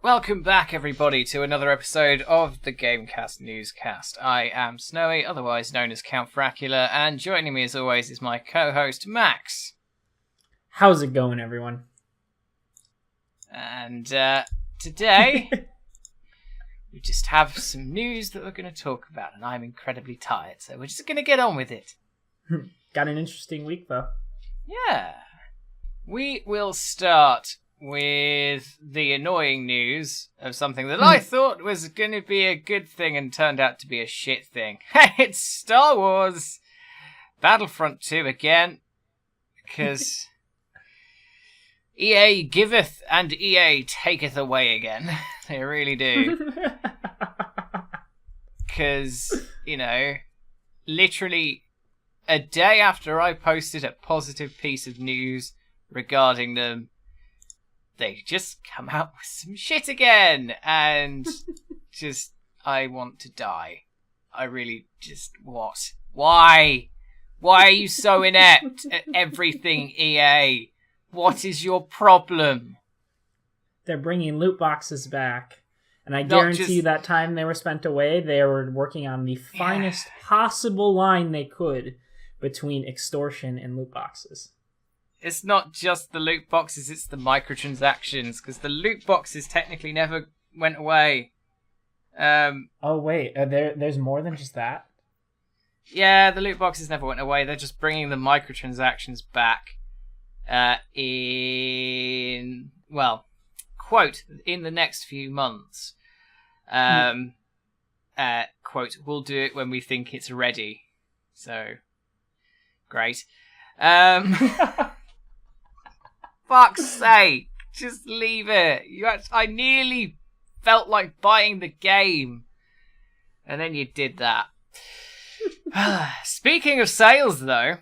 Welcome back, everybody, to another episode of the GameCast NewsCast. I am Snowy, otherwise known as Count Fracula, and joining me, as always, is my co-host, Max. How's it going, everyone? And today, we just have some news that we're going to talk about, and I'm incredibly tired, so we're just going to get on with it. Got an interesting week, though. Yeah. We will start with the annoying news of something that I thought was going to be a good thing and turned out to be a shit thing. It's Star Wars Battlefront 2 again, because EA giveth and EA taketh away again. They really do. Because, literally a day after I posted a positive piece of news regarding them, they just come out with some shit again, and I want to die. I really what? Why? Why are you so inept at everything, EA? What is your problem? They're bringing loot boxes back, and I guarantee you that time they were spent away, they were working on the finest possible line they could between extortion and loot boxes. It's not just the loot boxes, it's the microtransactions, because the loot boxes technically never went away. Oh, wait, there's more than just that? Yeah, the loot boxes never went away. They're just bringing the microtransactions back quote, in the next few months. Quote, we'll do it when we think it's ready. So, great. Fuck's sake, just leave it. I nearly felt like buying the game, and then you did that. Speaking of sales, though,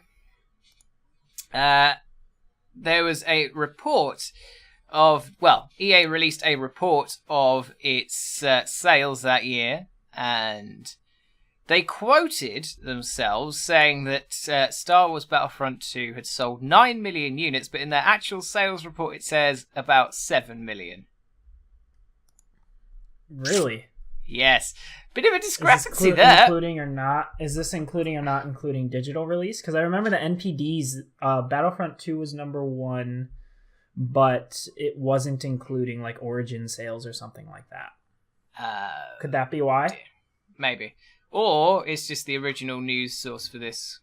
there was a report of, EA released a report of its sales that year, and they quoted themselves saying that Star Wars Battlefront 2 had sold 9 million units, but in their actual sales report it says about 7 million. Really? Yes. Bit of a discrepancy there. Is this including or not including digital release? Because I remember the NPDs, Battlefront 2 was number 1, but it wasn't including like Origin sales or something like that. Could that be why? Maybe. Or it's just the original news source for this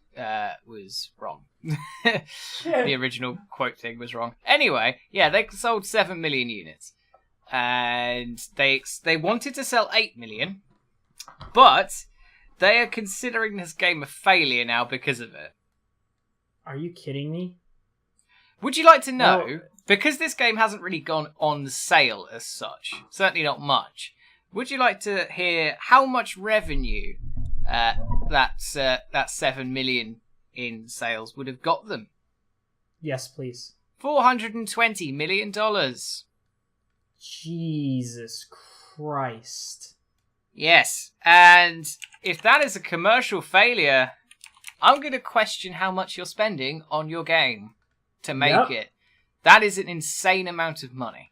was wrong. The original quote thing was wrong. Anyway, they sold 7 million units. And they wanted to sell 8 million. But they are considering this game a failure now because of it. Are you kidding me? Would you like to know, because this game hasn't really gone on sale as such, certainly not much, would you like to hear how much revenue that 7 million in sales would have got them? Yes, please. $420 million. Jesus Christ. Yes, and if that is a commercial failure, I'm going to question how much you're spending on your game to make it. That is an insane amount of money.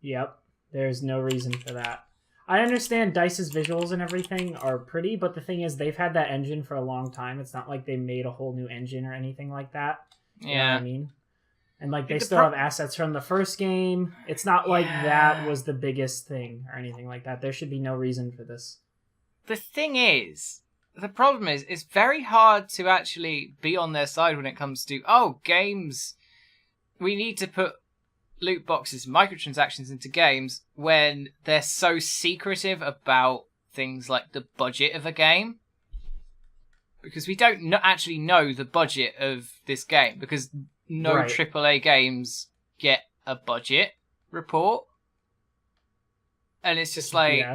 Yep, there's no reason for that. I understand DICE's visuals and everything are pretty, but the thing is, they've had that engine for a long time. It's not like they made a whole new engine or anything like that. You know what I mean? And like they still have assets from the first game. It's not like that was the biggest thing or anything like that. There should be no reason for this. The thing is, the problem is, it's very hard to actually be on their side when it comes to, games, we need to put loot boxes, microtransactions into games when they're so secretive about things like the budget of a game. Because we don't actually know the budget of this game, because no AAA games get a budget report. And it's just like,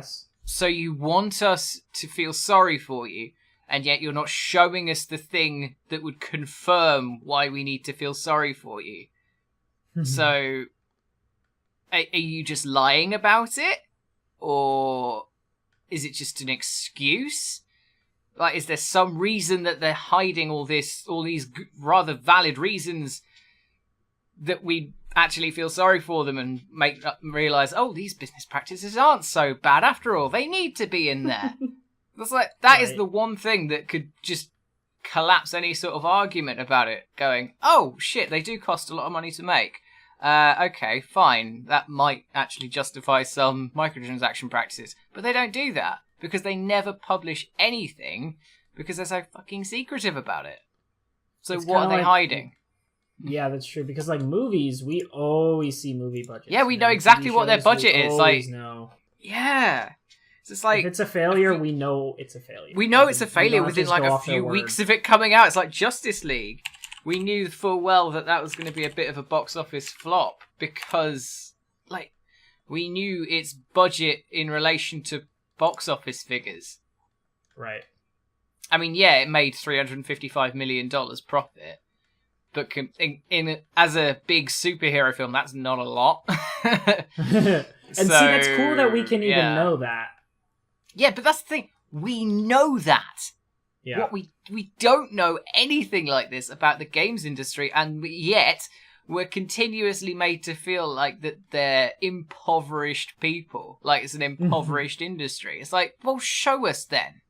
so you want us to feel sorry for you, and yet you're not showing us the thing that would confirm why we need to feel sorry for you. So, are you just lying about it? Or is it just an excuse? Like, is there some reason that they're hiding all these rather valid reasons that we actually feel sorry for them and make them realize, oh, these business practices aren't so bad after all. They need to be in there. That's like that is the one thing that could just collapse any sort of argument about it. Going, oh shit, they do cost a lot of money to make. Okay, fine. That might actually justify some microtransaction practices, but they don't do that because they never publish anything because they're so fucking secretive about it. So It's what are they hiding? Yeah, that's true. Because like movies, we always see movie budgets. Yeah, we know exactly what their budget is. Like, know. Yeah, it's just like if it's a failure, we know it's a failure. We know it's a failure within like a few weeks of it coming out. It's like Justice League. We knew full well that was going to be a bit of a box office flop because, like, we knew its budget in relation to box office figures. Right. I mean, yeah, it made $355 million profit. But as a big superhero film, that's not a lot. And see, that's cool that we can even know that. Yeah, but that's the thing. We know that. Yeah. What we don't know anything like this about the games industry, and yet we're continuously made to feel like that they're impoverished people. Like it's an impoverished industry. It's like, well, show us then.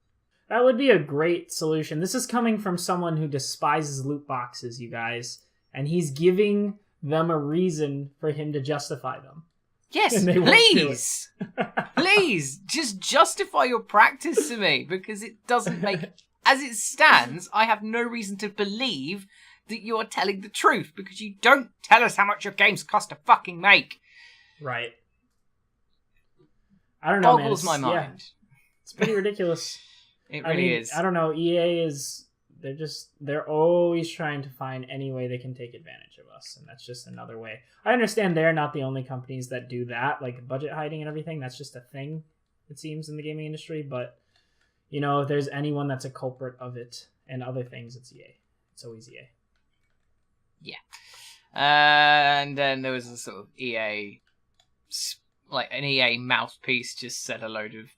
That would be a great solution. This is coming from someone who despises loot boxes, you guys. And he's giving them a reason for him to justify them. Yes, please. Please, just justify your practice to me, because it doesn't make... As it stands, I have no reason to believe that you are telling the truth, because you don't tell us how much your games cost to fucking make. Right. I don't know, Boggles my mind. Yeah, it's pretty ridiculous. It really is. I don't know. EA is... They're always trying to find any way they can take advantage of us, and that's just another way. I understand they're not the only companies that do that, like budget hiding and everything. That's just a thing, it seems, in the gaming industry. But, you know, if there's anyone that's a culprit of it and other things, it's EA. It's always EA. Yeah. And then there was a sort of EA, like an EA mouthpiece just said a load of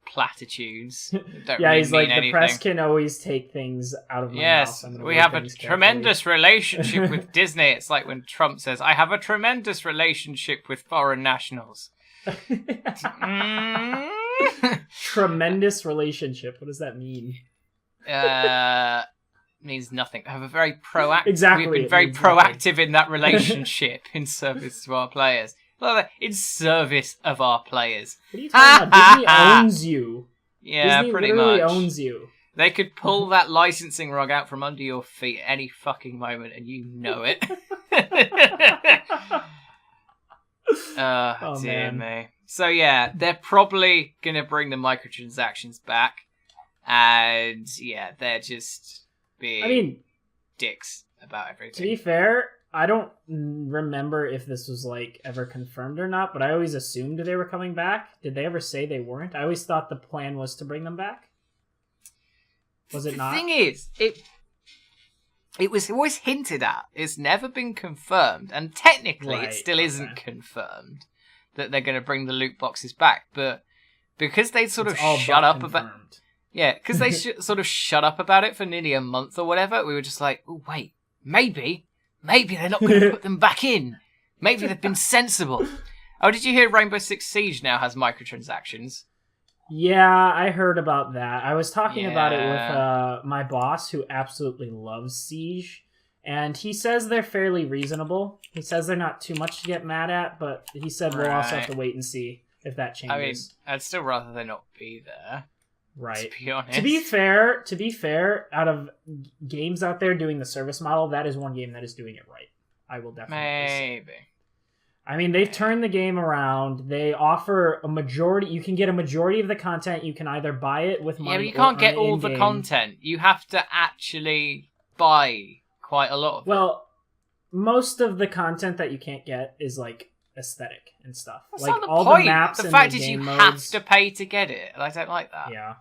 platitudes. Yeah, he's like, the press can always take things out of my mouth. Yes, we have a tremendous relationship with Disney. It's like when Trump says, I have a tremendous relationship with foreign nationals. Tremendous relationship. What does that mean? Means nothing. I have a very proactive... Exactly. We've been very proactive in that relationship in service to our players. In service of our players. What are you talking about? Disney owns you. Yeah, Disney pretty literally much. Owns you. They could pull that licensing rug out from under your feet at any fucking moment, and you know it. Oh, dear me. So yeah, they're probably gonna bring the microtransactions back, and yeah, they're just being dicks about everything. To be fair, I don't remember if this was like ever confirmed or not, but I always assumed they were coming back. Did they ever say they weren't? I always thought the plan was to bring them back. Was it not? The thing is, it was always hinted at. It's never been confirmed, and technically it still isn't confirmed that they're going to bring the loot boxes back. But because they sort of shut up about, because they sort of shut up about it for nearly a month or whatever, we were just like, oh wait, maybe they're not going to put them back in. Maybe they've been sensible. Oh, did you hear Rainbow Six Siege now has microtransactions? Yeah, I heard about that. I was talking about it with my boss, who absolutely loves Siege, and he says they're fairly reasonable. He says they're not too much to get mad at, but he said we'll also have to wait and see if that changes. I mean, I'd still rather they not be there. Right. To be honest. To be fair, out of games out there doing the service model, that is one game that is doing it right. I will definitely say. I mean, they've turned the game around. They offer a majority. You can get a majority of the content. You can either buy it with money. Yeah, but you can't get all the content. You have to actually buy quite a lot of it. Well, most of the content that you can't get is like aesthetic and stuff. That's like not the all point. The maps. The and fact the is, game you modes. have to pay to get it, and I don't like that. Yeah.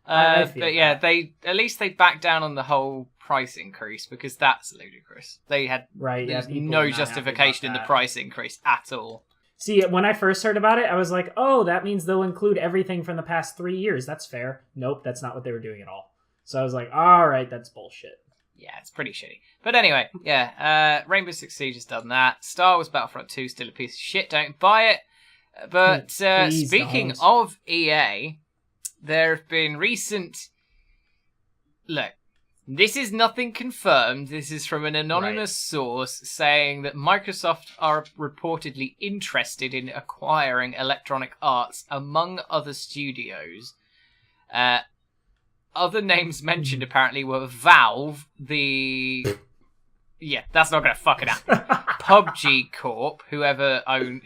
But yeah, they at least they backed down on the whole price increase, because that's ludicrous. They had no justification in the price increase at all. See, when I first heard about it, I was like, oh, that means they'll include everything from the past 3 years. That's fair. Nope, that's not what they were doing at all. So I was like, all right, that's bullshit. Yeah, it's pretty shitty. But anyway, yeah, Rainbow Six Siege has done that. Star Wars Battlefront 2 still a piece of shit. Don't buy it. But speaking of EA, there have been recent... Look, this is nothing confirmed. This is from an anonymous source saying that Microsoft are reportedly interested in acquiring Electronic Arts, among other studios. Other names mentioned apparently were Valve, yeah, that's not gonna fucking happen. PUBG Corp, whoever owns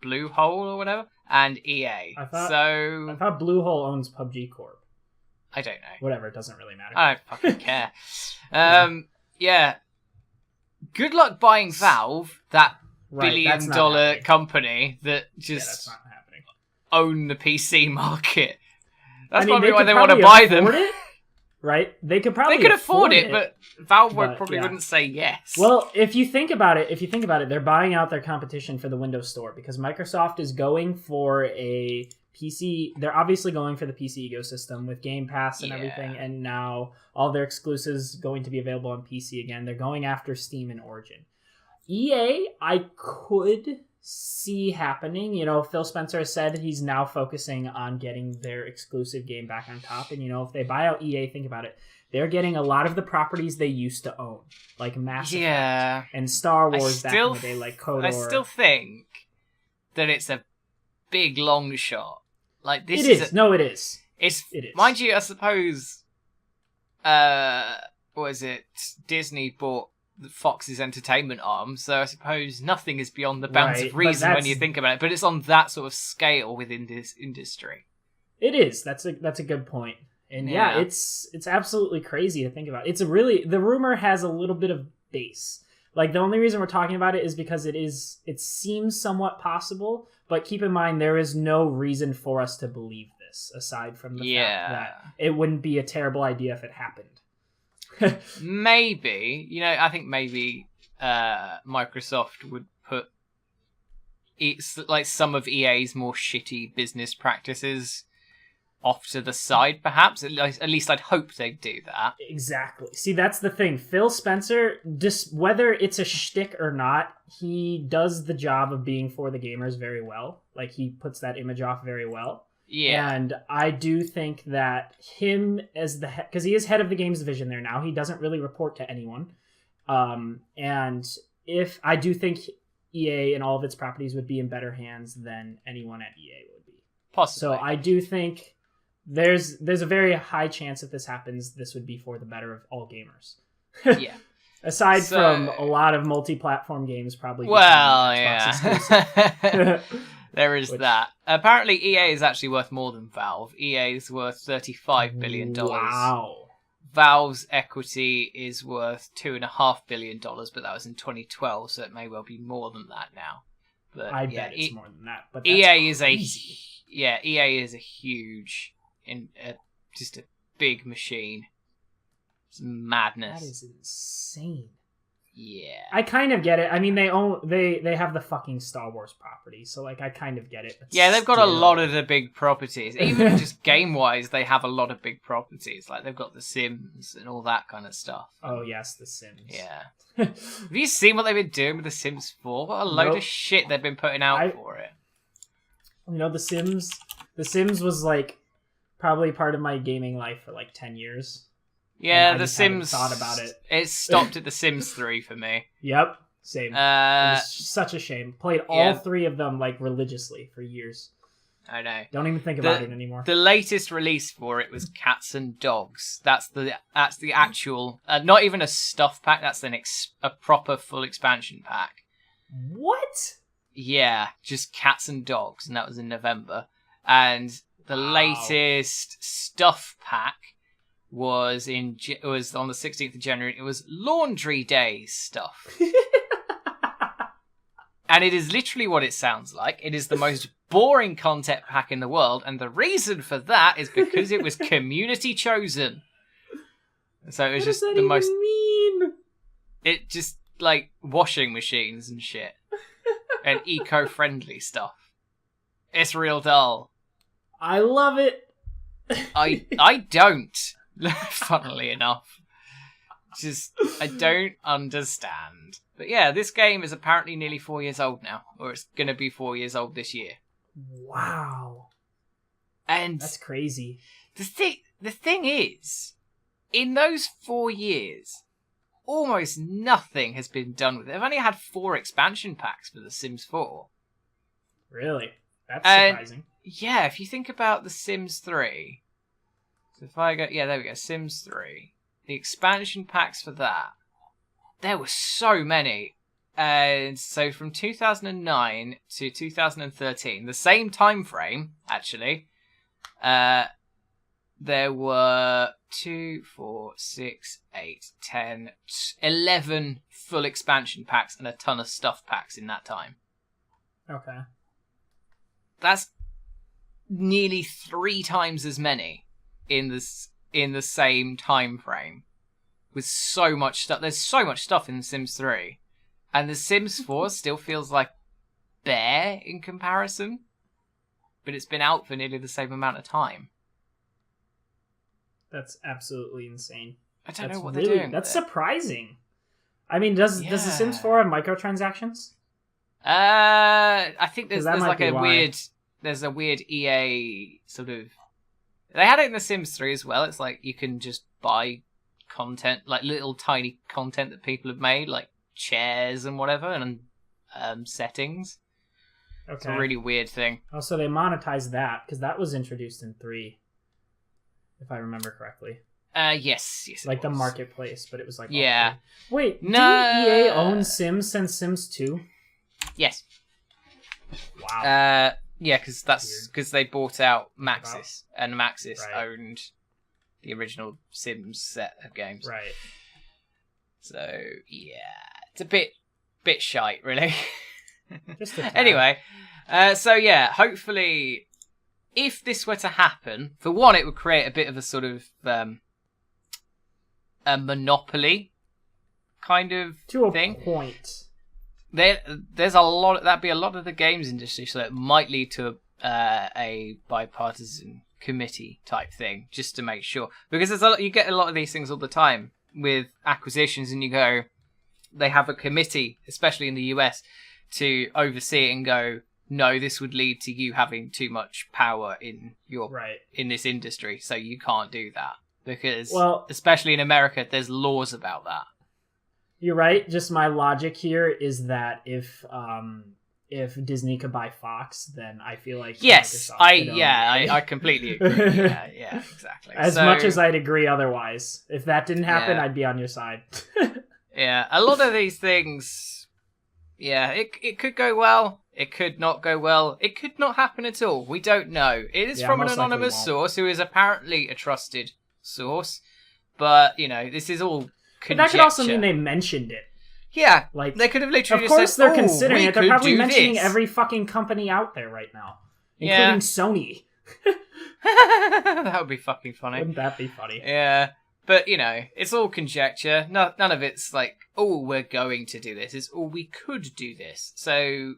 Bluehole or whatever, and EA. I thought Bluehole owns PUBG Corp. I don't know. Whatever, it doesn't really matter. I don't fucking care. Yeah. Good luck buying Valve, that billion-dollar company that just that's not happening. Own the PC market. That's probably why they want to buy them. It, right? They could afford it, but Valve probably wouldn't say yes. Well, if you think about it, they're buying out their competition for the Windows Store because Microsoft is going for a PC. They're obviously going for the PC ecosystem with Game Pass and everything, and now all their exclusives going to be available on PC again. They're going after Steam and Origin. EA, I could see happening. You know, Phil Spencer has said he's now focusing on getting their exclusive game back on top. And, you know, if they buy out EA, think about it. They're getting a lot of the properties they used to own, like Mass Effect and Star Wars back in the day, like KOTOR. I still think that it's a big long shot. Like this it is. It is. Mind you, I suppose. What is it? Disney bought the Fox's entertainment arm, so I suppose nothing is beyond the bounds of reason when you think about it. But it's on that sort of scale within this industry. It is. That's a good point. And yeah, it's absolutely crazy to think about. It's the rumor has a little bit of base. Like the only reason we're talking about it is because it seems somewhat possible, but keep in mind there is no reason for us to believe this aside from the fact that it wouldn't be a terrible idea if it happened. Maybe, I think maybe Microsoft would put like some of EA's more shitty business practices off to the side, perhaps. At least I'd hope they'd do that. Exactly. See, that's the thing. Phil Spencer, whether it's a shtick or not, he does the job of being for the gamers very well. Like, he puts that image off very well. Yeah. And I do think that him as because he is head of the games division there now, he doesn't really report to anyone. And if I do think EA and all of its properties would be in better hands than anyone at EA would be. Possibly. So I do think there's a very high chance if this happens, this would be for the better of all gamers. Yeah. Aside from a lot of multi-platform games probably. Well, yeah. There is that. Apparently, EA is actually worth more than Valve. EA is worth $35 billion. Wow. Valve's equity is worth $2.5 billion, but that was in 2012, so it may well be more than that now. But I bet it's more than that. But EA is EA is a huge, just a big machine. It's madness. That is insane. Yeah, I kind of get it. I mean, they have the fucking Star Wars property, so like I kind of get it. But yeah, they've got a lot of the big properties. Even just game wise, they have a lot of big properties. Like they've got The Sims and all that kind of stuff. Oh yes, The Sims. Yeah. Have you seen what they've been doing with The Sims 4? What a load of shit they've been putting out for it. You know, The Sims was like probably part of my gaming life for like 10 years. Yeah, The Sims. Thought about it. It stopped at The Sims 3 for me. Yep, same. It was such a shame. Played all 3 of them like religiously for years. I know. Don't even think about it anymore. The latest release for it was Cats and Dogs. That's the actual, not even a stuff pack. That's a proper full expansion pack. What? Yeah, just Cats and Dogs, and that was in November. And the latest stuff pack was on the 16th of January. It was Laundry Day stuff. And it is literally what it sounds like. It is the most boring content pack in the world, and the reason for that is because it was community chosen. So it was just the most mean. It just like washing machines and shit. And eco-friendly stuff. It's real dull. I love it. I don't. Funnily enough. Just, I don't understand. But yeah, this game is apparently nearly 4 years old now, or it's going to be 4 years old this year. Wow. And that's crazy. The thing is, in those 4 years, almost nothing has been done with it. They've only had 4 expansion packs for The Sims 4. Really? That's surprising. Yeah, if you think about The Sims 3. So if I go... Yeah, there we go. Sims 3. The expansion packs for that. There were so many. And so from 2009 to 2013, the same time frame, actually, there were 2, 4, 6, 8, 10, 11 full expansion packs and a ton of stuff packs in that time. Okay. That's nearly 3 times as many in the same time frame. With so much stuff. There's so much stuff in The Sims 3. And The Sims 4 still feels like bare in comparison. But it's been out for nearly the same amount of time. That's absolutely insane. I don't know what they're doing. That's surprising. I mean, does The Sims 4 have microtransactions? I think there's like a why. weird EA sort of... They had it in The Sims 3 as well. It's like you can just buy content, like little tiny content that people have made, like chairs and whatever, and settings. Okay. It's a really weird thing. Oh, so they monetized that, because that was introduced in 3, if I remember correctly. Yes, like the marketplace, but it was like... Yeah. Wait, didn't EA own Sims since Sims 2? Yes. Wow. Yeah, because they bought out Maxis, and Maxis owned the original Sims set of games. Right. So, yeah. It's a bit shite, really. Just a anyway, so yeah, hopefully, if this were to happen, for one, it would create a bit of a sort of a monopoly kind of thing. To a point. There's a lot. That'd be a lot of the games industry, so it might lead to a bipartisan committee type thing, just to make sure, because you get a lot of these things all the time with acquisitions, and they have a committee, especially in the US, to oversee it and go, no, this would lead to you having too much power in in this industry, so you can't do that, because especially in America, there's laws about that. You're right. Just my logic here is that if Disney could buy Fox, then I feel like I completely agree. yeah, exactly. As much as I'd agree otherwise, if that didn't happen, I'd be on your side. Yeah, a lot of these things, it could go well, it could not go well, it could not happen at all. We don't know. It is from an anonymous source who is apparently a trusted source, but this is all conjecture. But that could also mean they mentioned it. Yeah, like they could have literally. Of course, they're considering it. They're probably mentioning every fucking company out there right now, including Sony. That would be fucking funny. Wouldn't that be funny? Yeah, but it's all conjecture. None of it's like, we're going to do this. It's we could do this. So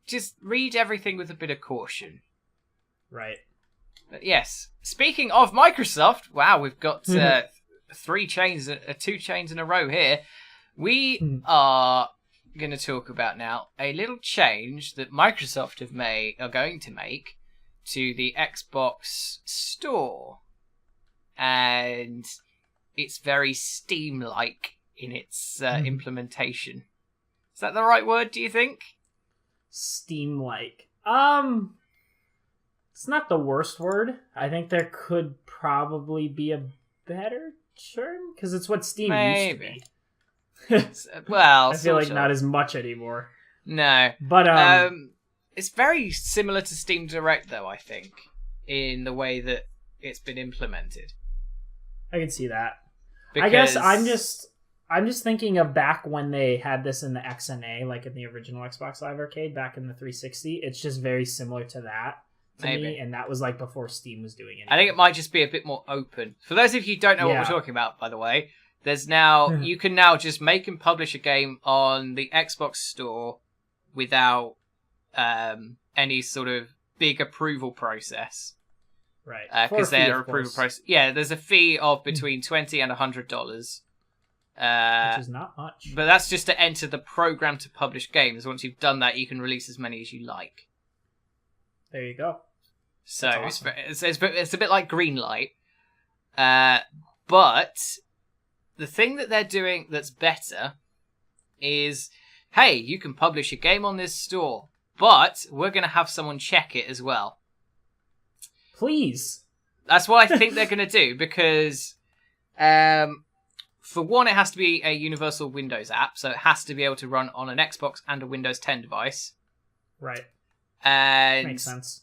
just read everything with a bit of caution. Right. But yes, speaking of Microsoft, wow, we've got 2 chains in a row here. We are going to talk about now a little change that Microsoft are going to make to the Xbox Store, and it's very Steam-like in its implementation. Is that the right word, do you think? Steam-like. It's not the worst word. I think there could probably be a better term, because it's what Steam used to be. Well, I feel like not as much anymore. No, but it's very similar to Steam Direct, though. I think in the way that it's been implemented. I can see that. I guess I'm just thinking of back when they had this in the XNA, like in the original Xbox Live Arcade back in the 360. It's just very similar to that. Me, and that was like before Steam was doing it. I think it might just be a bit more open. For those of you who don't know what we're talking about, by the way, there's now you can now just make and publish a game on the Xbox Store without any sort of big approval process. Right. Because their approval process. Yeah, there's a fee of between $20 and $100. Which is not much. But that's just to enter the program to publish games. Once you've done that, you can release as many as you like. There you go. So awesome. it's a bit like Greenlight. But the thing that they're doing that's better is, hey, you can publish a game on this store, but we're going to have someone check it as well. Please. That's what I think they're going to do, because for one, it has to be a universal Windows app, so it has to be able to run on an Xbox and a Windows 10 device. Right. And makes sense.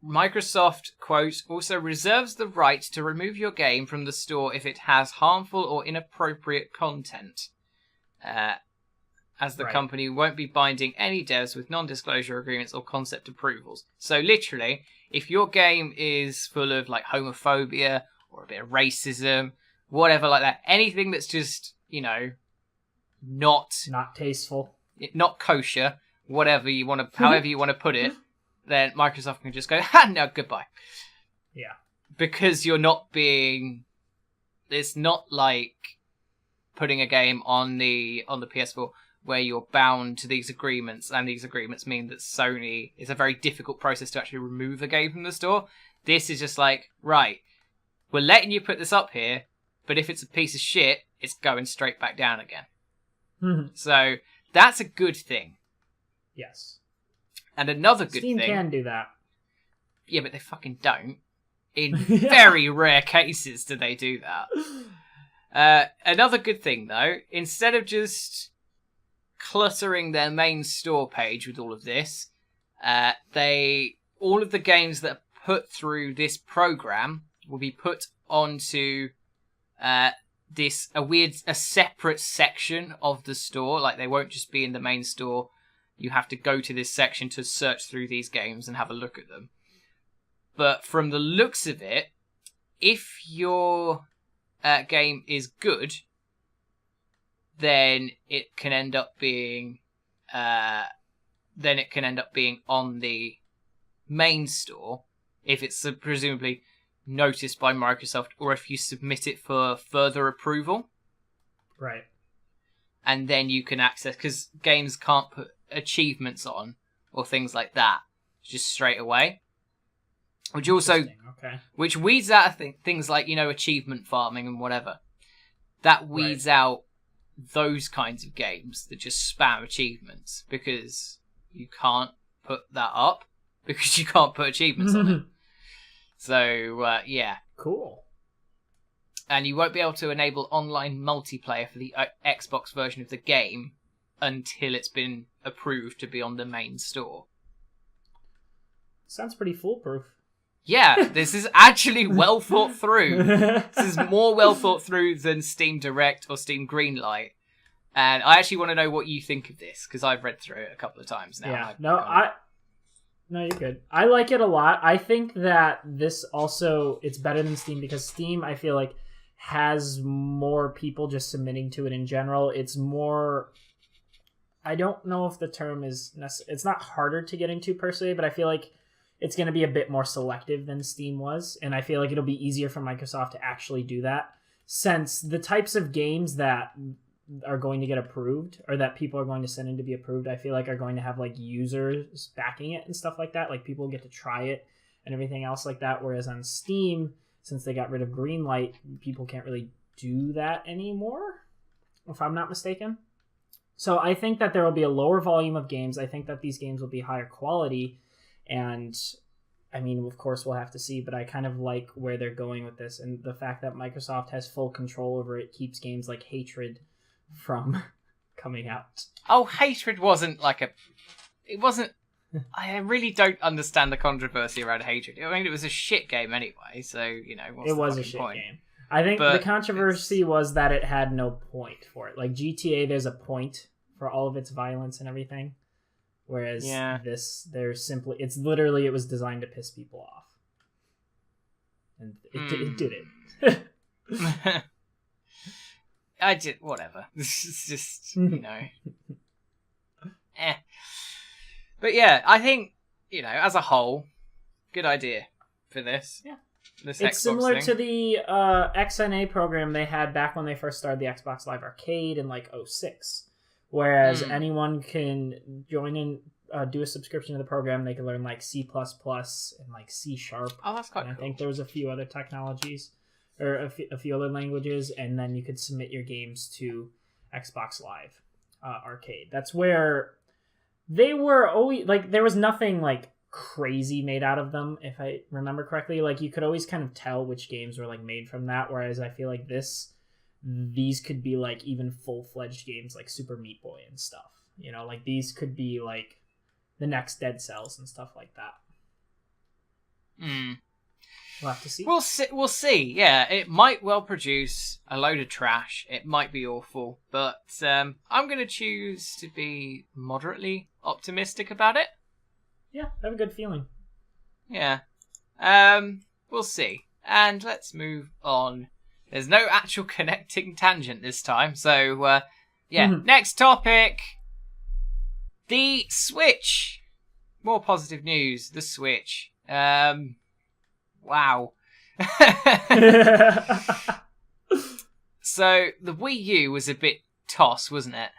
Microsoft, quote, also reserves the right to remove your game from the store if it has harmful or inappropriate content. As the company won't be binding any devs with non-disclosure agreements or concept approvals. So literally, if your game is full of like homophobia or a bit of racism, whatever like that, anything that's just, not tasteful, not kosher, whatever you want to, however you want to put it, then Microsoft can just go, no, goodbye. Yeah. Because you're not being, it's not like putting a game on the PS4 where you're bound to these agreements, and these agreements mean that Sony, it's a very difficult process to actually remove a game from the store. This is just like, right, we're letting you put this up here, but if it's a piece of shit, it's going straight back down again. So that's a good thing. Yes. And another good Steam thing... Steam can do that. Yeah, but they fucking don't. In very rare cases do they do that. Another good thing, though, instead of just cluttering their main store page with all of this, all of the games that are put through this program will be put onto a separate section of the store. Like, they won't just be in the main store. You have to go to this section to search through these games and have a look at them. But from the looks of it, if your game is good, then it can end up being on the main store if it's presumably noticed by Microsoft, or if you submit it for further approval. Right. And then you can access, because games can't put achievements on or things like that just straight away, which weeds out things like achievement farming and whatever. That weeds out those kinds of games that just spam achievements, because you can't put that up because you can't put achievements on it. So yeah, cool. And you won't be able to enable online multiplayer for the Xbox version of the game until it's been approved to be on the main store. Sounds pretty foolproof. Yeah, this is actually well thought through. This is more well thought through than Steam Direct or Steam Greenlight. And I actually want to know what you think of this, because I've read through it a couple of times now. Yeah, No, you're good. I like it a lot. I think that this also, it's better than Steam, because Steam, I feel like, has more people just submitting to it in general. It's more, I don't know if the term is it's not harder to get into per se, but I feel like it's going to be a bit more selective than Steam was, and I feel like it'll be easier for Microsoft to actually do that, since the types of games that are going to get approved, or that people are going to send in to be approved, I feel like are going to have like users backing it and stuff like that. Like, people get to try it and everything else like that, whereas on Steam, since they got rid of Greenlight, people can't really do that anymore, if I'm not mistaken. So I think that there will be a lower volume of games. I think that these games will be higher quality. And I mean, of course, we'll have to see, but I kind of like where they're going with this. And the fact that Microsoft has full control over it keeps games like Hatred from coming out. Oh, Hatred wasn't like it wasn't, I really don't understand the controversy around Hatred. I mean, it was a shit game anyway, so, what's it was a shit game. I think the controversy was that it had no point for it. Like, GTA, there's a point for all of its violence and everything. Whereas this, it was designed to piss people off. And it did it. Whatever. This is just, But yeah, I think, as a whole, good idea. for this. Yeah. This It's Xbox similar thing. to the XNA program they had back when they first started the Xbox Live Arcade in like '06. Whereas anyone can join in, do a subscription to the program. They can learn like C++ and like C#. Oh, that's quite and cool. I think there was a few other technologies or a few other languages, and then you could submit your games to Xbox Live Arcade. That's where they were always like, there was nothing like crazy made out of them, if I remember correctly. Like, you could always kind of tell which games were like made from that, whereas I feel like these could be like even full-fledged games like Super Meat Boy and stuff, you know, like these could be like the next Dead Cells and stuff like that. We'll have to see. We'll see. Yeah, it might well produce a load of trash. It might be awful, but I'm going to choose to be moderately optimistic about it. Yeah, I have a good feeling. Yeah. We'll see. And let's move on. There's no actual connecting tangent this time, so Next topic. The Switch. More positive news. The Switch. Wow. So the Wii U was a bit toss, wasn't it?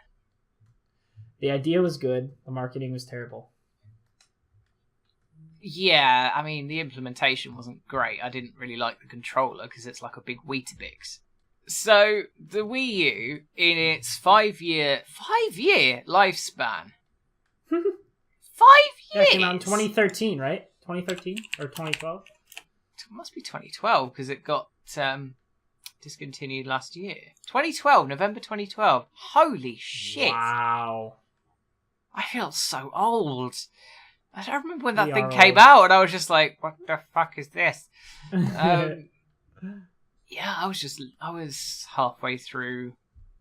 The idea was good. The marketing was terrible. Yeah, I mean, the implementation wasn't great. I didn't really like the controller because it's like a big Weetabix. So the Wii U, in its 5-year lifespan, 5 years. Yeah, it came out in 2013, right? 2013 or 2012? It must be 2012 because it got discontinued last year. 2012, November 2012. Holy shit! Wow. I feel so old. I don't remember when that We thing are came old. out, and I was just like, "What the fuck is this?" Yeah, I was halfway through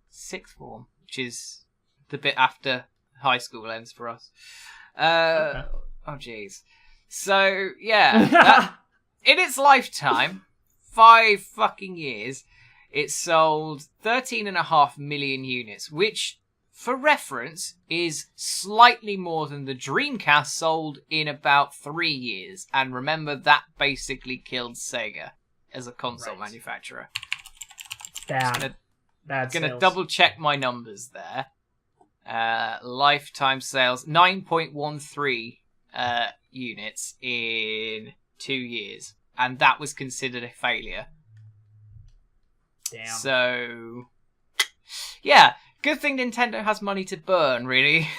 sixth form, which is the bit after high school ends for us. Okay. Oh, jeez. So, yeah, in its lifetime, 5 fucking years, it sold 13.5 million units, which, for reference, is slightly more than the Dreamcast sold in about 3 years. And remember, that basically killed Sega as a console manufacturer. Bad. Bad Gonna sales. double check my numbers there. Lifetime sales 9.13 units in 2 years, and that was considered a failure. Damn. So, yeah, good thing Nintendo has money to burn, really.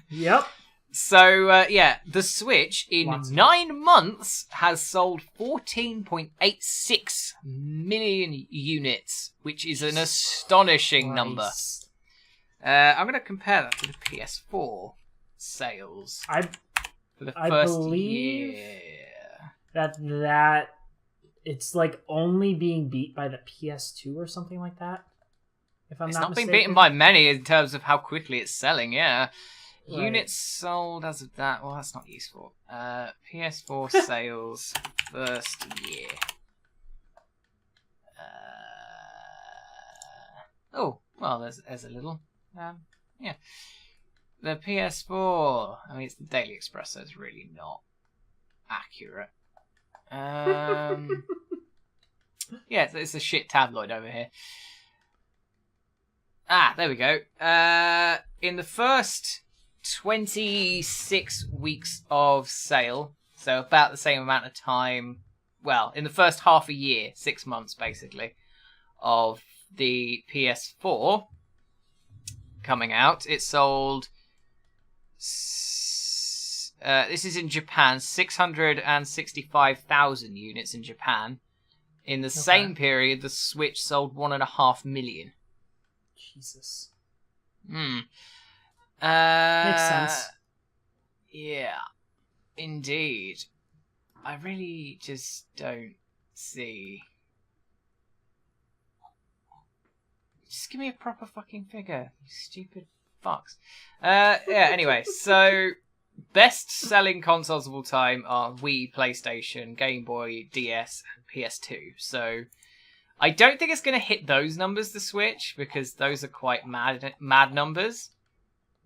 Yep. So, the Switch in Lots of 9 months has sold 14.86 million units, which is an astonishing number. Christ. I'm going to compare that to the PS4 sales for the I first believe year. that it's like only being beat by the PS2 or something like that. If I'm It's not not been mistaken. beaten by many in terms of how quickly it's selling, yeah. Right. Units sold as of that, well, that's not useful. PS4 sales first year. Oh, well, there's a little. Yeah. The PS4, I mean, it's the Daily Express, so it's really not accurate. Yeah, it's a shit tabloid over here. There we go. In the first 26 weeks of sale, so about the same amount of time, well, in the first half a year, 6 months basically, of the PS4 coming out, it sold, this is in Japan, 665,000 units in Japan. In the same period, the Switch sold 1.5 million. Jesus. Makes sense. Yeah, indeed. I really just don't see. Just give me a proper fucking figure, you stupid fucks. Anyway, so best-selling consoles of all time are Wii, PlayStation, Game Boy, DS, and PS2. So I don't think it's going to hit those numbers, the Switch, because those are quite mad numbers.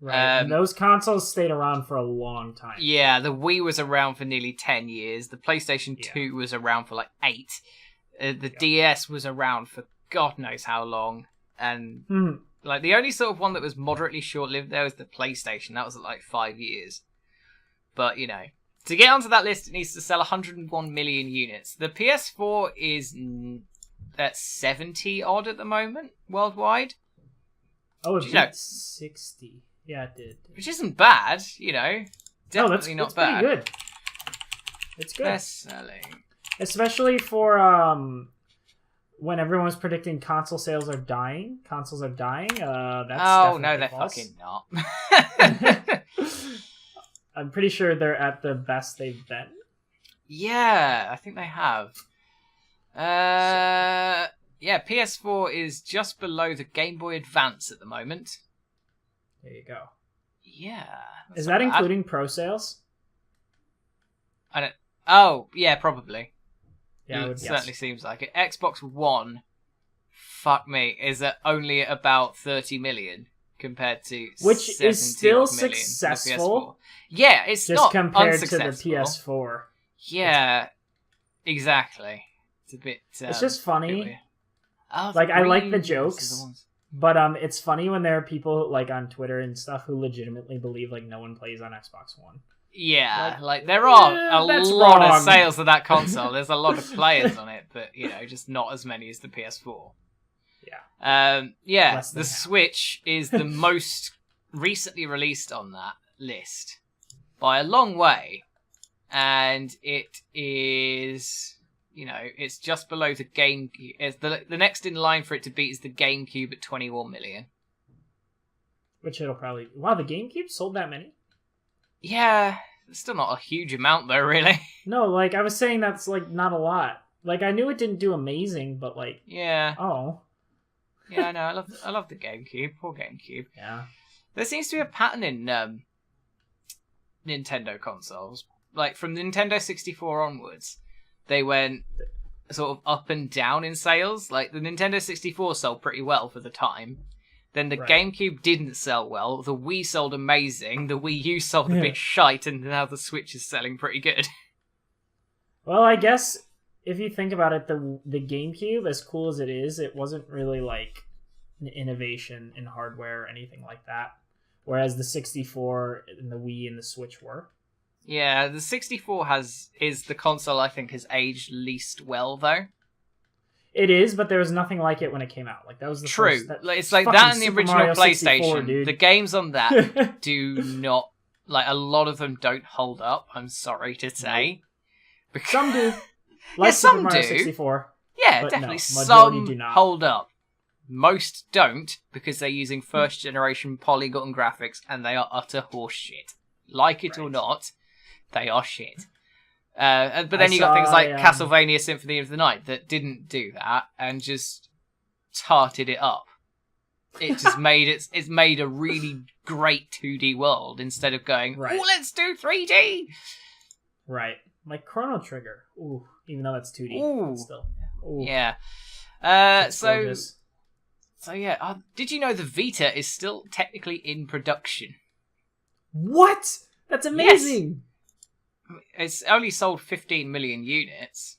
Right. And those consoles stayed around for a long time. Yeah, the Wii was around for nearly 10 years. The PlayStation 2 was around for like 8. The DS was around for God knows how long. And like the only sort of one that was moderately short-lived there was the PlayStation. That was at like 5 years. But, you know, to get onto that list, it needs to sell 101 million units. The PS4 is at 70 odd at the moment worldwide. Oh, it beat 60. Yeah, it did. Which isn't bad, you know. Definitely not bad. Pretty good. It's good. Best selling. Especially for when everyone was predicting console sales are dying. Consoles are dying. That's no, they're false. fucking not. I'm pretty sure they're at the best they've been. Yeah, I think they have. Yeah, PS4 is just below the Game Boy Advance at the moment. There you go. Yeah. Is that including Pro sales? I don't. Oh, yeah, probably. Yeah, it certainly seems like it. Xbox One, fuck me, is only about 30 million compared to which is still successful. Yeah, it's just not compared to the unsuccessful. PS4. Yeah, exactly. It's a bit. It's just funny. Oh, like I like the jokes, but it's funny when there are people like on Twitter and stuff who legitimately believe like no one plays on Xbox One. Yeah, like there are a lot wrong. of sales of that console. There's a lot of players on it, but you know, just not as many as the PS4. Yeah. The Switch is the most recently released on that list by a long way, and it is, you know, it's just below the GameCube. It's the next in line for it to beat is the GameCube at 21 million. Which it'll probably... Wow, the GameCube sold that many? Yeah, it's still not a huge amount though, really. No, like, I was saying that's, like, not a lot. Like, I knew it didn't do amazing, but, like... Yeah. Oh. Yeah, I know. I love the GameCube. Poor GameCube. Yeah. There seems to be a pattern in Nintendo consoles. Like, from Nintendo 64 onwards, they went sort of up and down in sales. Like, the Nintendo 64 sold pretty well for the time. Then the GameCube didn't sell well. The Wii sold amazing. The Wii U sold a bit shite, and now the Switch is selling pretty good. Well, I guess if you think about it, the GameCube, as cool as it is, it wasn't really like an innovation in hardware or anything like that. Whereas the 64 and the Wii and the Switch were. Yeah, the 64 is the console I think has aged least well, though. It is, but there was nothing like it when it came out. Like that was the True. First, it's like that and the Super original Mario PlayStation. 64, dude. The games on that do not, like, a lot of them don't hold up. I'm sorry to say. Because some do. Like some Super Mario do. 64. Yeah, but definitely. No, Some do not. hold up. Most don't because they're using first generation polygon graphics and they are utter horse shit. Like it or not, they are shit. But then you got things like Castlevania Symphony of the Night that didn't do that and just tarted it up. It just it's made a really great 2D world instead of going, oh, let's do 3D. Right. Like Chrono Trigger. Ooh, even though that's 2D. Ooh. Still. Ooh. Yeah. So yeah, did you know the Vita is still technically in production? What? That's amazing. Yes. It's only sold 15 million units.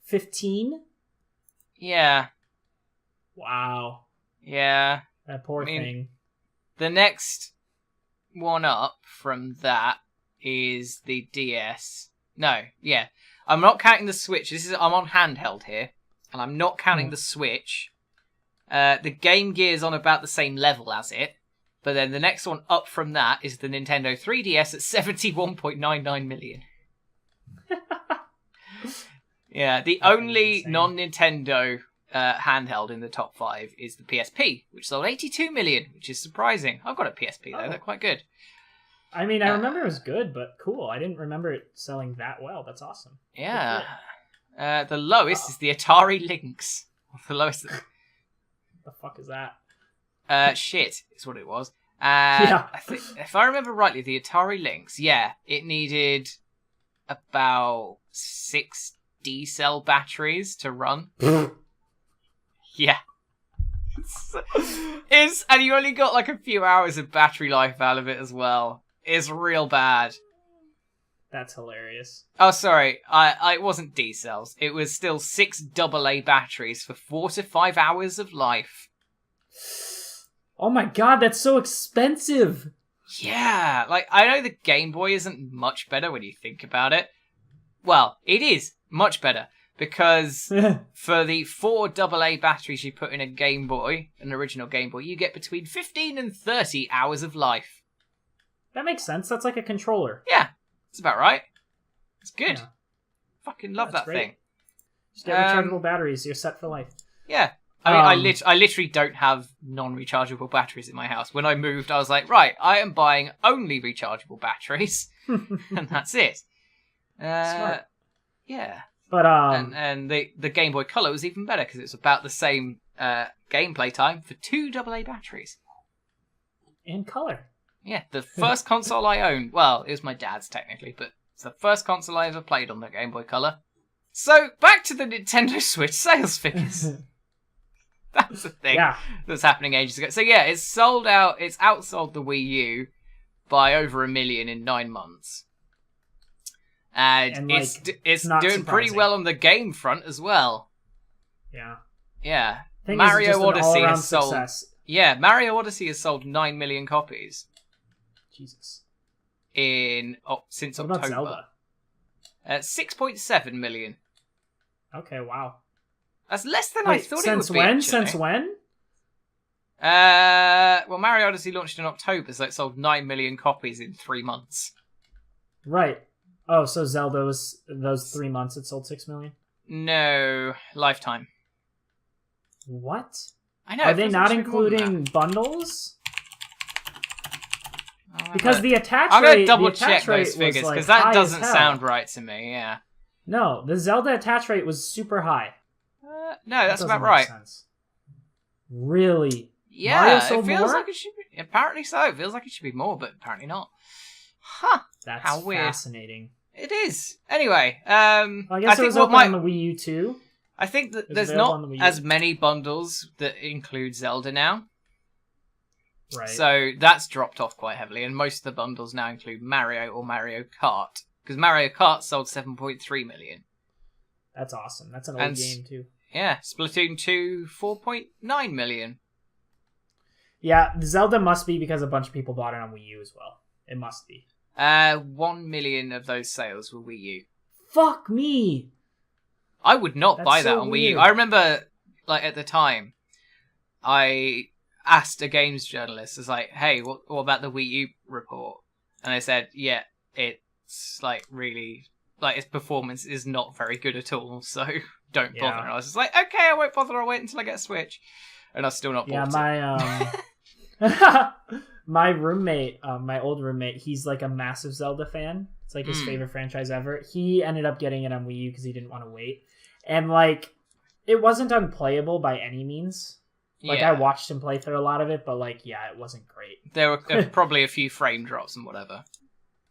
15? Yeah. Wow. Yeah. That poor thing. The next one up from that is the DS. No, yeah. I'm not counting the Switch. I'm on handheld here, and I'm not counting the Switch. The Game Gear's on about the same level as it, but then the next one up from that is the Nintendo 3DS at 71.99 million. Yeah, the only non-Nintendo handheld in the top 5 is the PSP, which sold 82 million, which is surprising. I've got a PSP though; they're quite good. I mean, I remember it was good, but cool. I didn't remember it selling that well. That's awesome. Yeah. The lowest is the Atari Lynx. The lowest. The fuck is that? Shit is what it was. I think, if I remember rightly, the Atari Lynx, it needed about 6 D-cell batteries to run. Yeah. And you only got like a few hours of battery life out of it as well. It's real bad. That's hilarious. Oh, sorry. It wasn't D cells. It was still 6 AA batteries for 4 to 5 hours of life. Oh my god, that's so expensive. Yeah, like, I know the Game Boy isn't much better when you think about it. Well, it is much better, because for the 4 AA batteries you put in a Game Boy, an original Game Boy, you get between 15 and 30 hours of life. That makes sense. That's like a controller. Yeah, that's about right. It's good. Yeah. Fucking love that great. thing. Just get rechargeable batteries. You're set for life. Yeah. I mean, I literally don't have non-rechargeable batteries in my house. When I moved, I was like, right, I am buying only rechargeable batteries, and that's it. Smart. Yeah. But and the Game Boy Color was even better because it's about the same gameplay time for 2 AA batteries. in color. Yeah, the first console I owned. Well, it was my dad's technically, but it's the first console I ever played on the Game Boy Color. So back to the Nintendo Switch sales figures. That's the thing that's happening ages ago. So yeah, it's sold out. It's outsold the Wii U by over 1 million in 9 months, and like, it's not doing pretty surprising. well on the game front as well. Yeah. Yeah, Thing is, Mario just an Odyssey all-around has sold. success. Yeah, Mario Odyssey has sold 9 million copies Jesus. since What about October. Zelda? 6.7 million. Okay, wow. That's less than I thought it would since be. when? Actually. Since when? Well, Mario Odyssey launched in October, so it sold 9 million copies in 3 months. Right. Oh, so Zelda was those 3 months it sold 6 million? No, lifetime. What? I know. Are it they feels not like it should be more than including bundles? that. Because the attach I'm rate, going to double the attach check rate those figures, was, like, because that high as doesn't hell. sound right to me, yeah. No, the Zelda attach rate was super high. No, that's That about doesn't right. make sense. Really? Yeah, Mario it sold feels more? like it should be. Apparently so. It feels like it should be more, but apparently not. Huh. That's How weird. fascinating. It is. Anyway, Well, I guess it was open on the Wii U too. I think that It was there's available on not the Wii U. as many bundles that include Zelda now. Right. So that's dropped off quite heavily, and most of the bundles now include Mario or Mario Kart. Because Mario Kart sold 7.3 million. That's awesome. That's an old And game too. Yeah, Splatoon 2, 4.9 million. Yeah, Zelda must be because a bunch of people bought it on Wii U as well. It must be. 1 million of those sales were Wii U. Fuck me! I would not That's buy that so on Wii weird. U. I remember, like, at the time, I asked a games journalist, I was like, hey, what about the Wii U report? And they said, yeah, it's, like, really, like, its performance is not very good at all, so don't bother. Yeah. And I was just like, okay, I won't bother, I'll wait until I get a Switch. And I've still not bought it. My roommate, my old roommate, he's like a massive Zelda fan. It's like his favorite franchise ever. He ended up getting it on Wii U because he didn't want to wait. And like, it wasn't unplayable by any means. Like, Yeah. I watched him play through a lot of it, but like, yeah, it wasn't great. There were probably a few frame drops and whatever.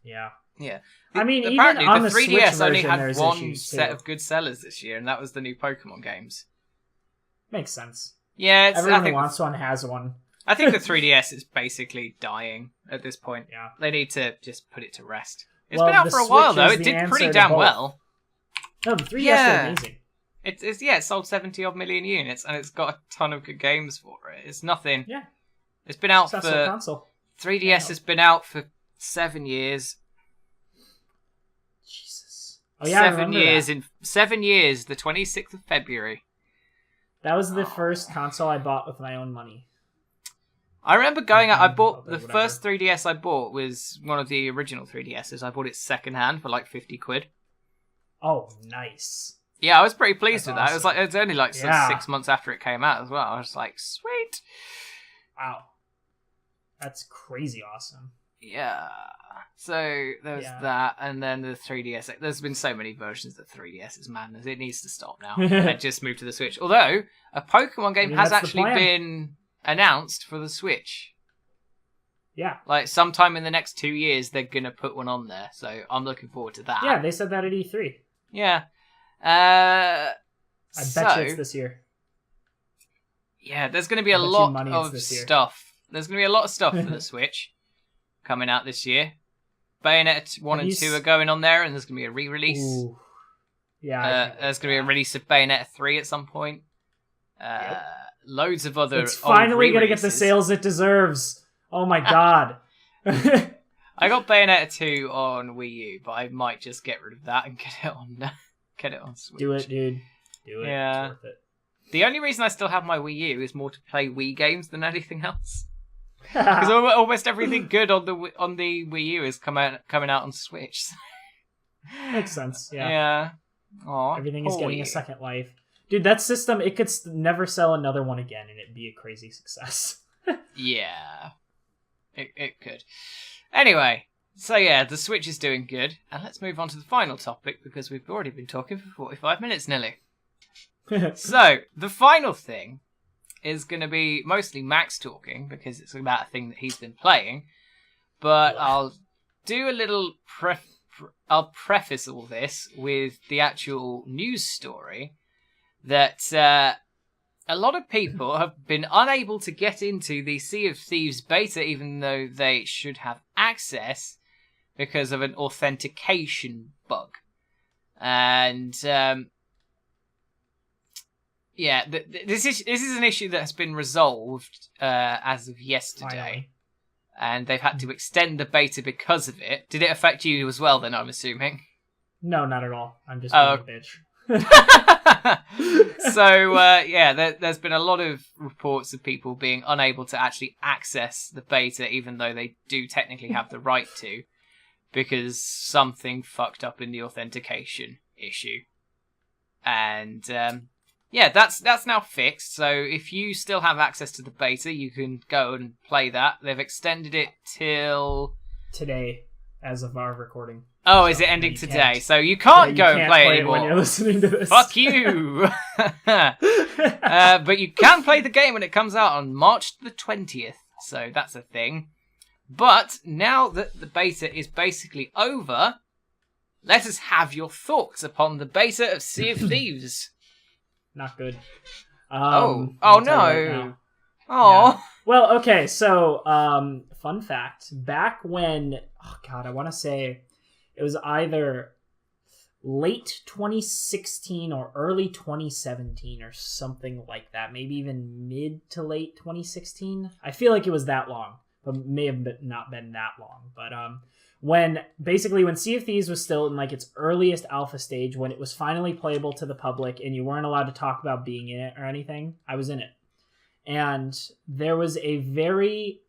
Yeah. Yeah. I mean, Apparently, even on the the 3DS Switch only version, had there's one issues, set too. of good sellers this year, and that was the new Pokemon games. Makes sense. Yeah, Everyone who wants one has one. I think the 3DS is basically dying at this point. Yeah. They need to just put it to rest. It's Well, been out the for a while, Switch though. is It the did pretty answer to damn both. well. No, the 3DS Yeah. is amazing. It sold 70-odd million units, and it's got a ton of good games for it. It's nothing. Yeah. It's been out Successful for... console. 3DS has been out for 7 years. Jesus. Oh yeah, I 7 remember years that. in 7 years, the 26th of February. That was the first console I bought with my own money. I remember going out. I bought the Whatever. first 3DS I bought was one of the original 3DSs. I bought it secondhand for like 50 quid. Oh, nice. Yeah, I was pretty pleased That's with that. It was awesome. like it was only like Yeah. 6 months after it came out as well. I was like, sweet. Wow. That's crazy awesome. Yeah. So there was Yeah. that, and then the 3DS. There's been so many versions of 3DS. It's madness. It needs to stop now and just move to the Switch. Although a Pokemon game Maybe has that's the actually plan. been announced for the Switch. Yeah. Like sometime in the next 2 years, they're gonna put one on there. So I'm looking forward to that. Yeah, they said that at E3. Yeah. I bet So, you it's this year. Yeah, there's going to be I a bet you lot money it's of this year. stuff. There's going to be a lot of stuff for the Switch coming out this year. Bayonetta 1 and 2 are going on there, and there's going to be a re-release. Ooh. Yeah, there's going to be a release of Bayonetta 3 at some point. Loads of other It's finally old going to get the sales it deserves. Oh my god. I got Bayonetta 2 on Wii U, but I might just get rid of that and get it on Switch. Do it, dude. Do it. Yeah. It's worth it. The only reason I still have my Wii U is more to play Wii games than anything else. Because almost everything good on the Wii U is coming out on Switch. Makes sense. Yeah. Yeah. Aww, everything is getting a second life. Dude, that system, it could never sell another one again and it'd be a crazy success. Yeah. It could. Anyway, so yeah, the Switch is doing good. And let's move on to the final topic because we've already been talking for 45 minutes nearly. So, the final thing is going to be mostly Max talking because it's about a thing that he's been playing. But I'll do a little I'll preface all this with the actual news story that a lot of people have been unable to get into the Sea of Thieves beta even though they should have access because of an authentication bug. And yeah, this is an issue that has been resolved as of yesterday. Finally. And they've had to extend the beta because of it. Did it affect you as well, then, I'm assuming? No, not at all. I'm just being a bitch. So, yeah, there's been a lot of reports of people being unable to actually access the beta, even though they do technically have the right to, because something fucked up in the authentication issue. And yeah, that's now fixed. So if you still have access to the beta, you can go and play that. They've extended it till today, as of our recording. Oh, is it ending today? So you can't go and play it anymore. When you're listening to this. Fuck you! But you can play the game when it comes out on March the 20th. So that's a thing. But now that the beta is basically over, let us have your thoughts upon the beta of Sea of Thieves. Not good. Oh no! Right oh. Yeah. Well, okay. So, fun fact: back when, oh god, I want to say it was either late 2016 or early 2017 or something like that. Maybe even mid to late 2016. I feel like it was that long, but may have not been that long. But when Sea of Thieves was still in like its earliest alpha stage, when it was finally playable to the public and you weren't allowed to talk about being in it or anything, I was in it. And there was a very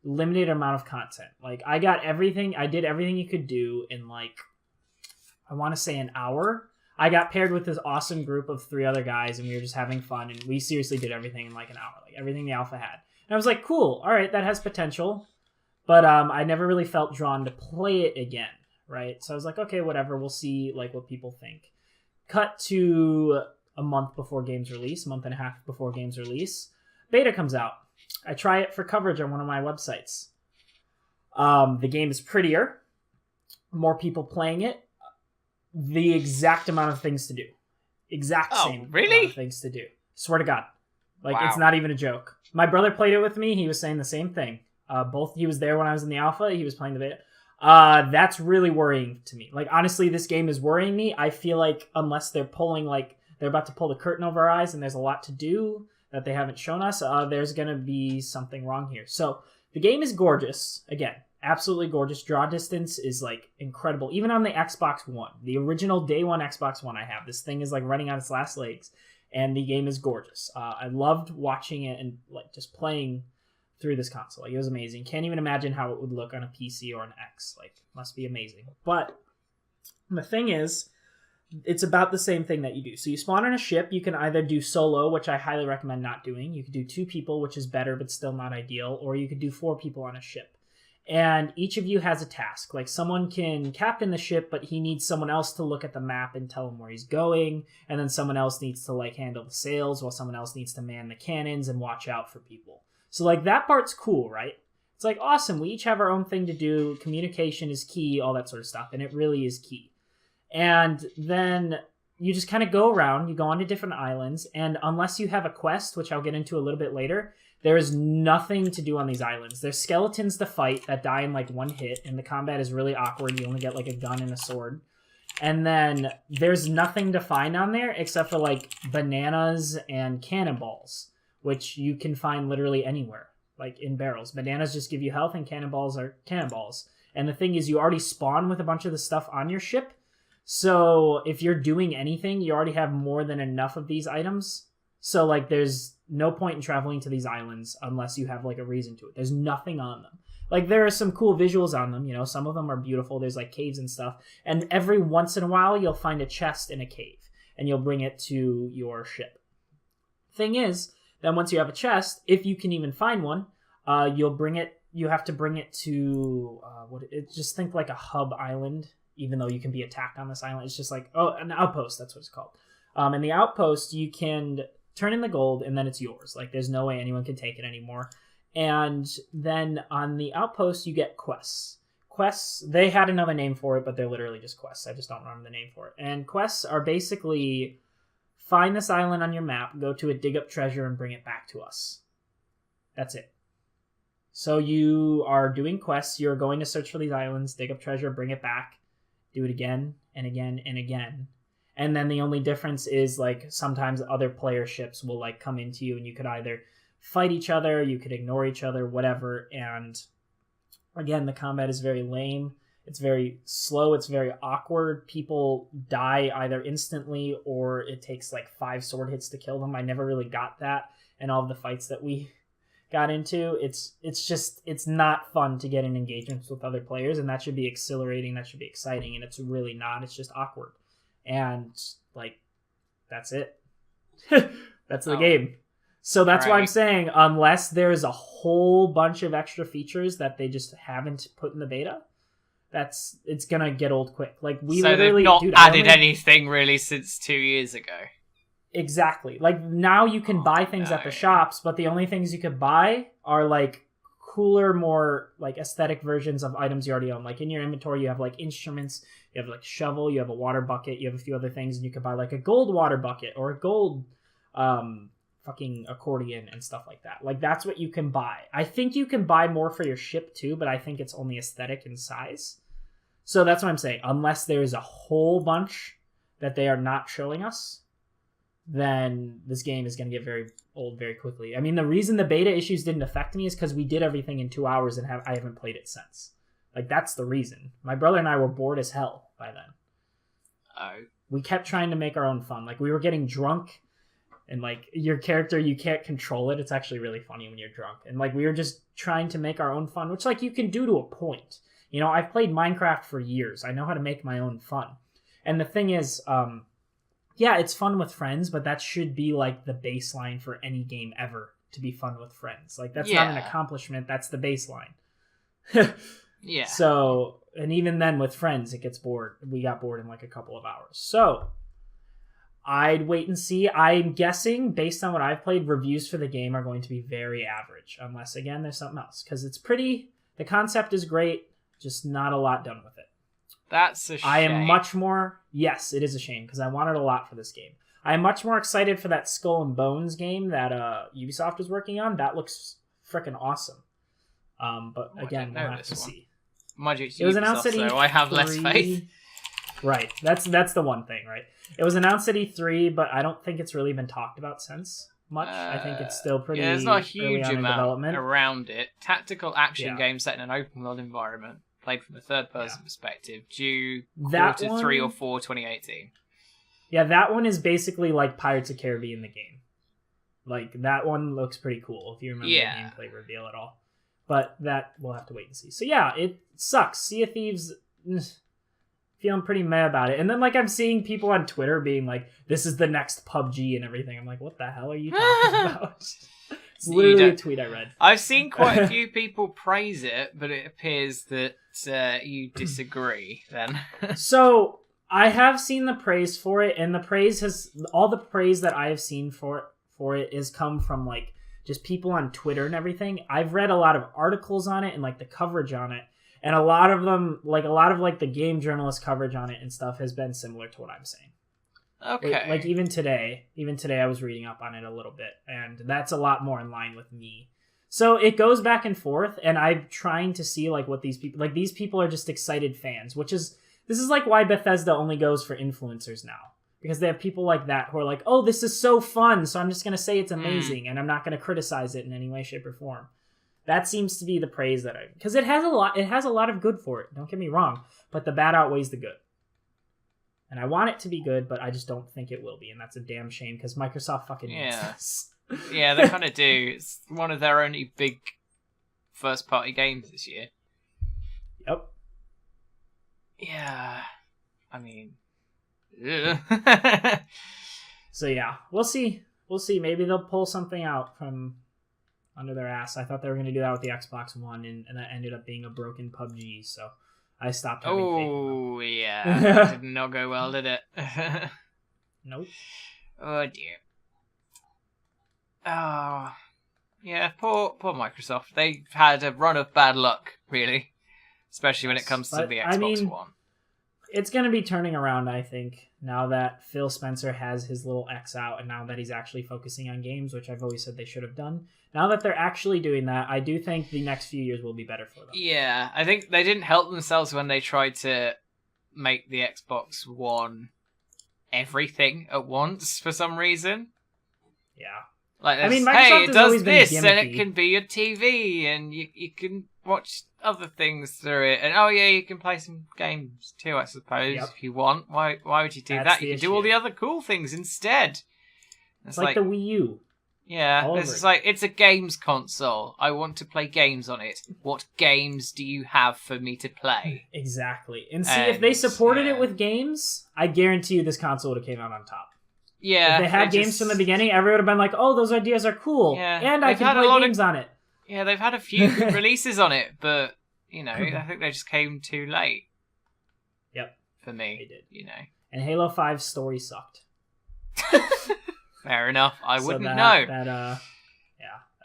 limited amount of content. Like I did everything you could do in like, I want to say an hour. I got paired with this awesome group of 3 other guys and we were just having fun and we seriously did everything in like an hour, like everything the alpha had. And I was like, cool, all right, that has potential. But I never really felt drawn to play it again, right? So I was like, okay, whatever. We'll see like what people think. Cut to a month before games release, a month and a half before games release. Beta comes out. I try it for coverage on one of my websites. The game is prettier. More people playing it. The exact amount of things to do. Same amount of things to do. Swear to God. Like, It's not even a joke. My brother played it with me. He was saying the same thing. He was there when I was in the alpha. He was playing the beta. That's really worrying to me. Like, honestly, this game is worrying me. I feel like unless they're about to pull the curtain over our eyes and there's a lot to do that they haven't shown us, there's going to be something wrong here. So the game is gorgeous. Again, absolutely gorgeous. Draw distance is like incredible. Even on the Xbox One, the original day one Xbox One I have, this thing is like running on its last legs and the game is gorgeous. I loved watching it and like just playing through this console. Like, it was amazing. Can't even imagine how it would look on a PC or an X. Like, must be amazing. But the thing is, it's about the same thing that you do. So you spawn on a ship. You can either do solo, which I highly recommend not doing. You could do 2 people, which is better, but still not ideal. Or you could do 4 people on a ship. And each of you has a task. Like, someone can captain the ship, but he needs someone else to look at the map and tell him where he's going. And then someone else needs to, like, handle the sails, while someone else needs to man the cannons and watch out for people. So, like, that part's cool, right? It's like, awesome. We each have our own thing to do. Communication is key, all that sort of stuff. And it really is key. And then you just kind of go around, you go onto different islands, and unless you have a quest, which I'll get into a little bit later, there is nothing to do on these islands. There's skeletons to fight that die in like one hit, and the combat is really awkward. You only get like a gun and a sword. And then there's nothing to find on there except for like bananas and cannonballs, which you can find literally anywhere, like in barrels. Bananas just give you health, and cannonballs are cannonballs. And the thing is, you already spawn with a bunch of the stuff on your ship. So if you're doing anything, you already have more than enough of these items. So like there's no point in traveling to these islands unless you have like a reason to it. There's nothing on them. Like there are some cool visuals on them, you know, some of them are beautiful. There's like caves and stuff. And every once in a while you'll find a chest in a cave and you'll bring it to your ship. Thing is, then once you have a chest, if you can even find one, you have to bring it to just think like a hub island, even though you can be attacked on this island. It's just like, an outpost, that's what it's called. And the outpost, you can turn in the gold and then it's yours. Like there's no way anyone can take it anymore. And then on the outpost, you get quests. Quests, they had another name for it, but they're literally just quests. I just don't remember the name for it. And quests are basically find this island on your map, go to it, dig up treasure, and bring it back to us. That's it. So you are doing quests. You're going to search for these islands, dig up treasure, bring it back, do it again and again and again. And then the only difference is like sometimes other player ships will like come into you and you could either fight each other, you could ignore each other, whatever. And again, the combat is very lame. It's very slow. It's very awkward. People die either instantly or it takes like 5 sword hits to kill them. I never really got that in all of the fights that we got into. It's not fun to get in engagements with other players, and that should be exhilarating. That should be exciting, and it's really not. It's just awkward. And like, that's it. That's the game. So that's why I'm saying, unless there's a whole bunch of extra features that they just haven't put in the beta, it's gonna get old quick. Like we so literally they've not added anything really since 2 years ago. Exactly. Like now you can buy things at the shops, but the only things you could buy are like cooler, more like aesthetic versions of items you already own. Like in your inventory, you have like instruments, you have like shovel, you have a water bucket, you have a few other things, and you could buy like a gold water bucket or a gold fucking accordion and stuff like that. Like that's what you can buy. I think you can buy more for your ship too, but I think it's only aesthetic in size. So that's what I'm saying. Unless there's a whole bunch that they are not showing us, then this game is going to get very old very quickly. I mean, the reason the beta issues didn't affect me is because we did everything in 2 hours and I haven't played it since. Like, that's the reason. My brother and I were bored as hell by then. Oh. We kept trying to make our own fun. Like, we were getting drunk, and, like, your character, you can't control it. It's actually really funny when you're drunk. And, like, we were just trying to make our own fun, which, like, you can do to a point. You know, I've played Minecraft for years. I know how to make my own fun. And the thing is, yeah, it's fun with friends, but that should be like the baseline for any game ever, to be fun with friends. Like that's not an accomplishment, that's the baseline. Yeah. So, and even then with friends, it gets bored. We got bored in like a couple of hours. So, I'd wait and see. I'm guessing, based on what I've played, reviews for the game are going to be very average, unless again there's something else. Because it's pretty, the concept is great, just not a lot done with it. That's a shame. I am much more... Yes, it is a shame, because I wanted a lot for this game. I am much more excited for that Skull and Bones game that Ubisoft is working on. That looks freaking awesome. But again, we'll have to see. Mind you, it was announced at E3. So I have less faith. Right, that's the one thing, right? It was announced at E3, but I don't think it's really been talked about since much. I think it's still pretty there's not a huge early on amount around it. Tactical action game set in an open world environment. Played from a third-person perspective, due quarter 3 or 4, 2018. Yeah, that one is basically like Pirates of Caribbean, the game. Like, that one looks pretty cool, if you remember the gameplay reveal at all. But that, we'll have to wait and see. So yeah, it sucks. Sea of Thieves, feeling pretty mad about it. And then, like, I'm seeing people on Twitter being like, this is the next PUBG and everything. I'm like, what the hell are you talking about? It's literally a tweet I read. I've seen quite a few people praise it, but it appears that you disagree then. So, I have seen the praise for it, and all the praise that I have seen for it has come from, like, just people on Twitter and everything. I've read a lot of articles on it and, like, the coverage on it, and a lot of them, like, the game journalist coverage on it and stuff has been similar to what I'm saying. Okay. Like even today I was reading up on it a little bit, and that's a lot more in line with me. So it goes back and forth, and I'm trying to see like what these people are just excited fans, this is like why Bethesda only goes for influencers now. Because they have people like that who are like, oh, this is so fun, so I'm just going to say it's amazing, and I'm not going to criticize it in any way, shape, or form. That seems to be the praise that because it has a lot of good for it, don't get me wrong, but the bad outweighs the good. And I want it to be good, but I just don't think it will be, and that's a damn shame, because Microsoft fucking needs this. Yeah, they kind of do. It's one of their only big first-party games this year. Yep. Yeah. I mean... So yeah, we'll see. Maybe they'll pull something out from under their ass. I thought they were going to do that with the Xbox One, and that ended up being a broken PUBG, so I stopped having faith in them. Oh yeah, that did not go well, did it? Nope. Oh dear. Oh yeah, poor Microsoft. They've had a run of bad luck, really, especially when it comes to the Xbox One. It's going to be turning around, I think, now that Phil Spencer has his little X out, and now that he's actually focusing on games, which I've always said they should have done. Now that they're actually doing that, I do think the next few years will be better for them. Yeah, I think they didn't help themselves when they tried to make the Xbox One everything at once for some reason. Yeah. Like, I mean, hey, Microsoft it has does always been this, gimmicky. and it can be your TV, and you can watch other things through it, and oh yeah, you can play some games too, I suppose, if you want. Why would you do that? You can do all the other cool things instead. It's like the Wii U. Yeah, it's like, it's a games console. I want to play games on it. What games do you have for me to play? Exactly. And see, if they supported it with games, I guarantee you this console would have came out on top. Yeah. If they had games from the beginning, everyone would have been like, oh, those ideas are cool. Yeah. And I can play games on it. Yeah, they've had a few good releases on it, but, you know, I think they just came too late. Yep. For me. They did. You know. And Halo 5's story sucked. Fair enough. I wouldn't know. That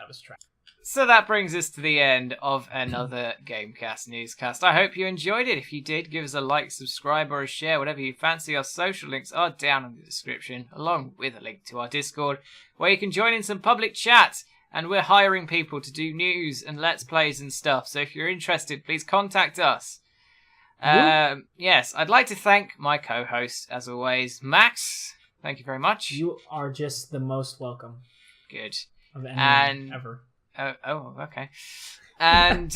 was trash. So that brings us to the end of another GameCast Newscast. I hope you enjoyed it. If you did, give us a like, subscribe, or a share, whatever you fancy. Our social links are down in the description, along with a link to our Discord, where you can join in some public chat. And we're hiring people to do news and Let's Plays and stuff. So if you're interested, please contact us. Yes, I'd like to thank my co-host, as always, Max. Thank you very much. You are just the most welcome. Good. Of anyone ever. Oh, okay. And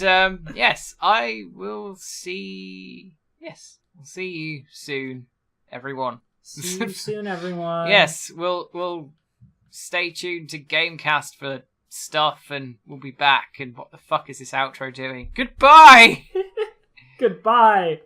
yes, I will see. Yes, we'll see you soon, everyone. See you soon, everyone. Yes, we'll stay tuned to GameCast for stuff, and we'll be back. And what the fuck is this outro doing? Goodbye. Goodbye.